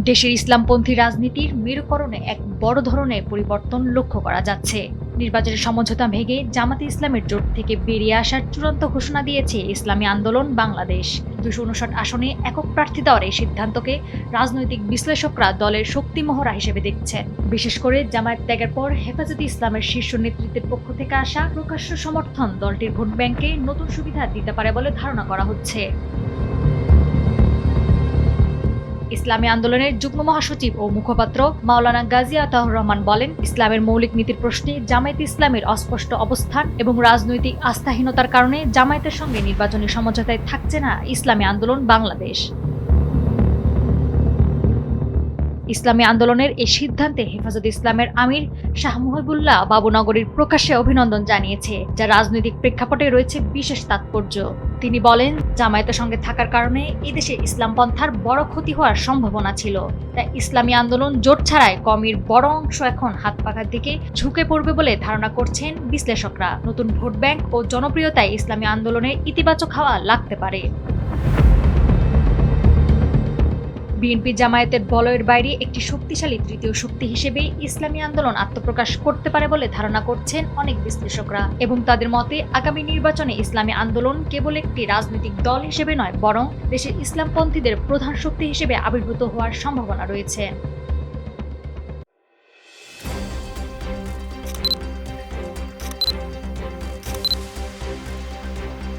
দেশের ইসলামপন্থী রাজনীতির মেরুকরণে এক বড় ধরনের পরিবর্তন লক্ষ্য করা যাচ্ছে। নির্বাচনের সমঝোতা ভেঙে জামাতে ইসলামের জোট থেকে বেরিয়ে আসার চূড়ান্ত ঘোষণা দিয়েছে ইসলামী আন্দোলন বাংলাদেশ। 259 আসনে একক প্রার্থী দেওয়ার এই সিদ্ধান্তকে রাজনৈতিক বিশ্লেষকরা দলের শক্তিমহড়া হিসেবে দেখছেন। বিশেষ করে জামায়াত ত্যাগের পর হেফাজতে ইসলামের শীর্ষ নেতৃত্বের পক্ষ থেকে আসা প্রকাশ্য সমর্থন দলটির ভোট ব্যাংকে নতুন সুবিধা দিতে পারে বলে ধারণা করা হচ্ছে। ইসলামী আন্দোলনের যুগ্ম মহাসচিব ও মুখপাত্র মাওলানা গাজী আতাউর রহমান বলেন, ইসলামের মৌলিক নীতির প্রশ্নে জামায়াতে ইসলামের অস্পষ্ট অবস্থান এবং রাজনৈতিক আস্থাহীনতার কারণে জামায়াতের সঙ্গে নির্বাচনী সমঝোতায় থাকছে না ইসলামী আন্দোলন বাংলাদেশ। ইসলামী আন্দোলনের এই সিদ্ধান্তে হেফাজতে ইসলামের আমির শাহ মুহিবুল্লাহ বাবুনগরীর প্রকাশ্যে অভিনন্দন জানিয়েছে, যা রাজনৈতিক প্রেক্ষাপটে রয়েছে বিশেষ তাৎপর্য। তিনি বলেন, জামায়াতের সঙ্গে থাকার কারণে এদেশে ইসলামপন্থার বড় ক্ষতি হওয়ার সম্ভাবনা ছিল। তাই ইসলামী আন্দোলন জোট ছাড়ায় কমির বড় অংশ এখন হাত পাখার দিকে ঝুঁকে পড়বে বলে ধারণা করছেন বিশ্লেষকরা। নতুন ভোট ব্যাংক ও জনপ্রিয়তায় ইসলামী আন্দোলনের ইতিবাচক হাওয়া লাগতে পারে। বিএনপি জামায়াতের বলয়ের বাইরে একটি শক্তিশালী তৃতীয় শক্তি হিসেবে ইসলামী আন্দোলন আত্মপ্রকাশ করতে পারে বলে ধারণা করছেন অনেক বিশ্লেষকরা, এবং তাদের মতে আগামী নির্বাচনে ইসলামী আন্দোলন কেবল একটি রাজনৈতিক দল হিসেবে নয়, বরং দেশের ইসলামপন্থীদের প্রধান শক্তি হিসেবে আবির্ভূত হওয়ার সম্ভাবনা রয়েছে।